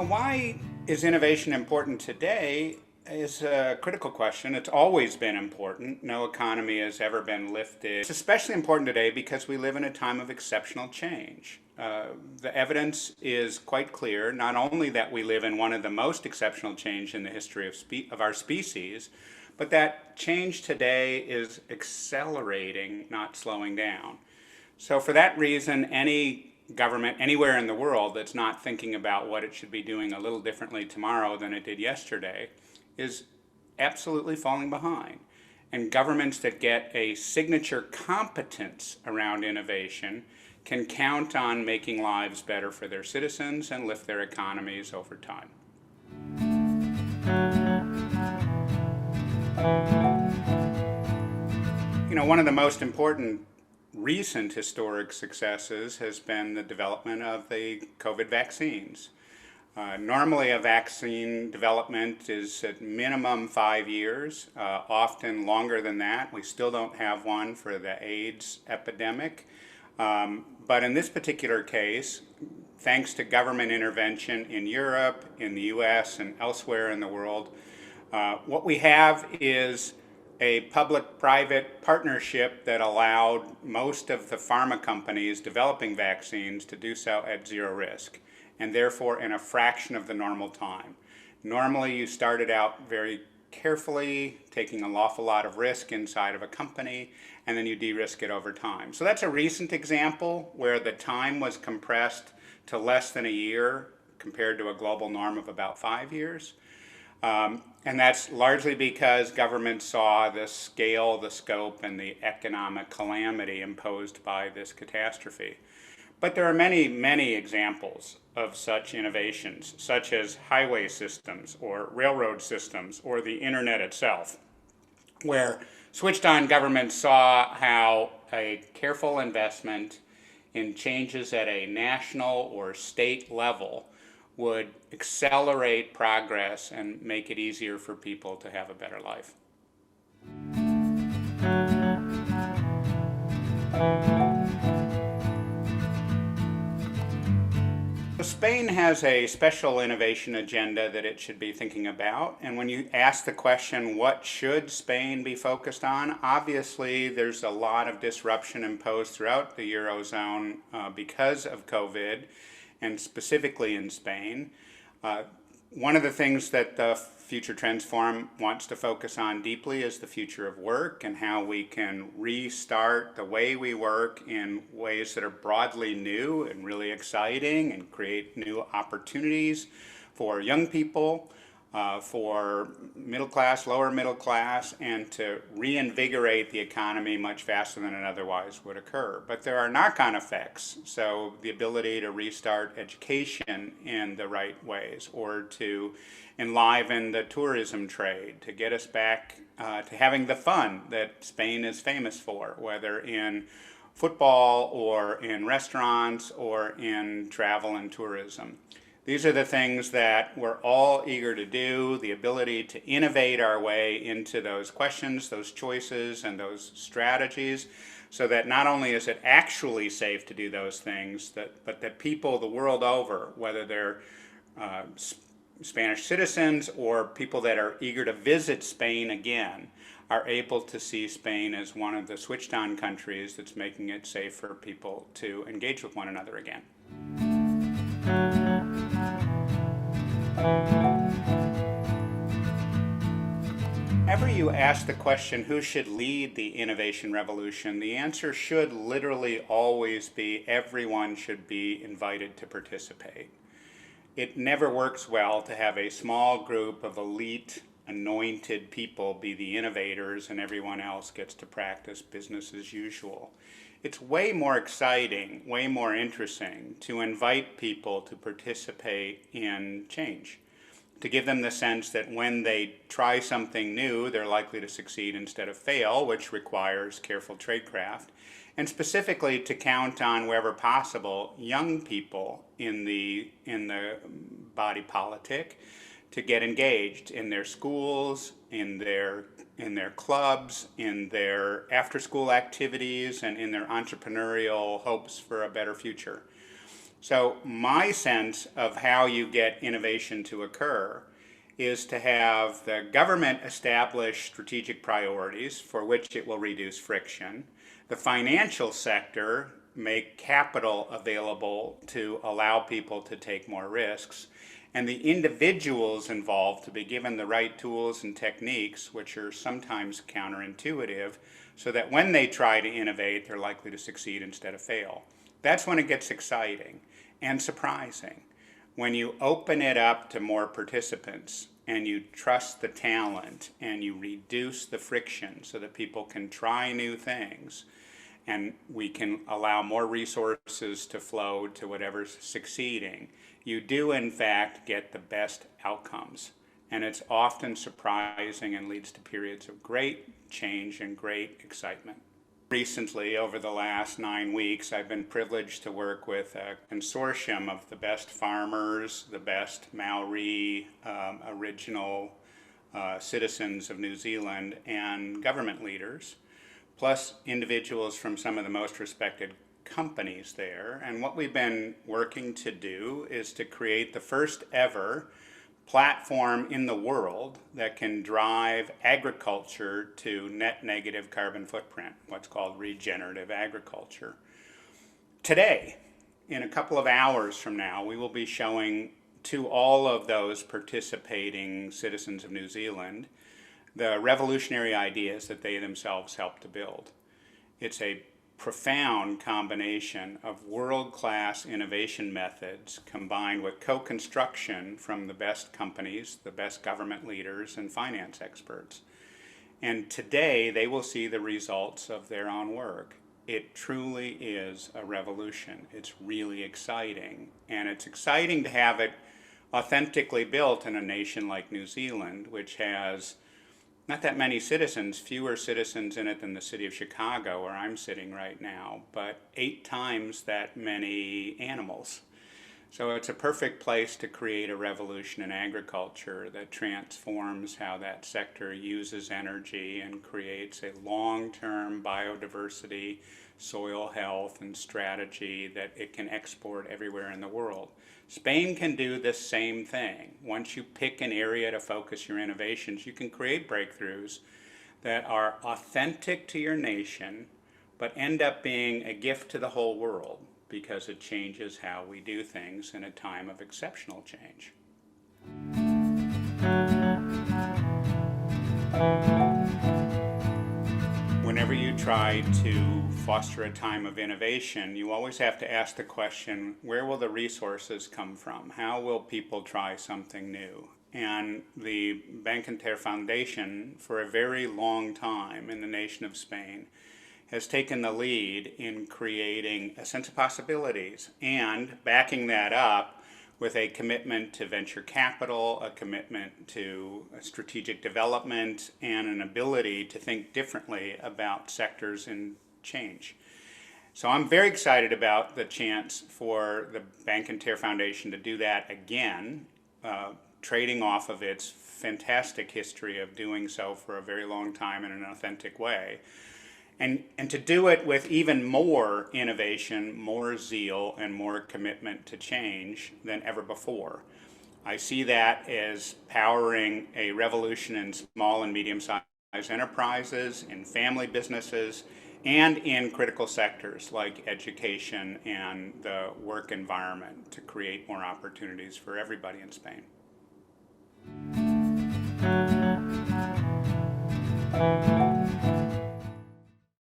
Why is innovation important today is a critical question. It's always been important. No economy has ever been lifted. It's especially important today because we live in a time of exceptional change. The evidence is quite clear, not only that we live in one of the most exceptional change in the history of our species, but that change today is accelerating, not slowing down. So for that reason, any government anywhere in the world that's not thinking about what it should be doing a little differently tomorrow than it did yesterday is absolutely falling behind. And governments that get a signature competence around innovation can count on making lives better for their citizens and lift their economies over time. One of the most important recent historic successes has been the development of the COVID vaccines. Normally a vaccine development is at minimum 5 years, often longer than that. We still don't have one for the AIDS epidemic. But in this particular case, thanks to government intervention in Europe, in the US, and elsewhere in the world, what we have is a public-private partnership that allowed most of the pharma companies developing vaccines to do so at zero risk, and therefore in a fraction of the normal time. Normally you started out very carefully, taking an awful lot of risk inside of a company, and then you de-risk it over time. So that's a recent example where the time was compressed to less than a year compared to a global norm of about 5 years. And that's largely because governments saw the scale, the scope, and the economic calamity imposed by this catastrophe. But there are many, many examples of such innovations, such as highway systems or railroad systems or the internet itself, where switched-on governments saw how a careful investment in changes at a national or state level would accelerate progress and make it easier for people to have a better life. Spain has a special innovation agenda that it should be thinking about, and when you ask the question, what should Spain be focused on? Obviously, there's a lot of disruption imposed throughout the Eurozone because of COVID, and specifically in Spain. One of the things that the Future Trends Forum wants to focus on deeply is the future of work and how we can restart the way we work in ways that are broadly new and really exciting and create new opportunities for young people, for middle class, lower middle class, and to reinvigorate the economy much faster than it otherwise would occur. But there are knock-on effects, so the ability to restart education in the right ways, or to enliven the tourism trade, to get us back to having the fun that Spain is famous for, whether in football or in restaurants or in travel and tourism. These are the things that we're all eager to do, the ability to innovate our way into those questions, those choices, and those strategies, so that not only is it actually safe to do those things, but that people the world over, whether they're Spanish citizens or people that are eager to visit Spain again, are able to see Spain as one of the switched-on countries that's making it safe for people to engage with one another again. Whenever you ask the question, who should lead the innovation revolution, the answer should literally always be everyone should be invited to participate. It never works well to have a small group of elite, anointed people be the innovators and everyone else gets to practice business as usual. It's way more exciting, way more interesting to invite people to participate in change, to give them the sense that when they try something new, they're likely to succeed instead of fail, which requires careful tradecraft, and specifically to count on, wherever possible, young people in the body politic to get engaged in their schools, in their clubs, in their after-school activities, and in their entrepreneurial hopes for a better future. So my sense of how you get innovation to occur is to have the government establish strategic priorities for which it will reduce friction, the financial sector make capital available to allow people to take more risks, and the individuals involved to be given the right tools and techniques, which are sometimes counterintuitive, so that when they try to innovate, they're likely to succeed instead of fail. That's when it gets exciting and surprising. When you open it up to more participants and you trust the talent and you reduce the friction so that people can try new things, and we can allow more resources to flow to whatever's succeeding, you do in fact get the best outcomes. And it's often surprising and leads to periods of great change and great excitement. Recently, over the last 9 weeks, I've been privileged to work with a consortium of the best farmers, the best Maori original citizens of New Zealand, and government leaders, plus individuals from some of the most respected companies there. And what we've been working to do is to create the first ever platform in the world that can drive agriculture to net negative carbon footprint, what's called regenerative agriculture. Today, in a couple of hours from now, we will be showing to all of those participating citizens of New Zealand the revolutionary ideas that they themselves helped to build. It's a profound combination of world-class innovation methods combined with co-construction from the best companies, the best government leaders, and finance experts. And today they will see the results of their own work. It truly is a revolution. It's really exciting. And it's exciting to have it authentically built in a nation like New Zealand, which has not that many citizens, fewer citizens in it than the city of Chicago, where I'm sitting right now, but 8 times that many animals. So it's a perfect place to create a revolution in agriculture that transforms how that sector uses energy and creates a long-term biodiversity, soil health, and strategy that it can export everywhere in the world. Spain can do the same thing. Once you pick an area to focus your innovations, you can create breakthroughs that are authentic to your nation, but end up being a gift to the whole world because it changes how we do things in a time of exceptional change. Whenever you try to foster a time of innovation, you always have to ask the question, where will the resources come from? How will people try something new? And the Bankinter Foundation, for a very long time in the nation of Spain, has taken the lead in creating a sense of possibilities and backing that up with a commitment to venture capital, a commitment to strategic development, and an ability to think differently about sectors in change. So I'm very excited about the chance for the Bankinter Foundation to do that again, trading off of its fantastic history of doing so for a very long time in an authentic way. And to do it with even more innovation, more zeal, and more commitment to change than ever before. I see that as powering a revolution in small and medium-sized enterprises, in family businesses, and in critical sectors like education and the work environment to create more opportunities for everybody in Spain.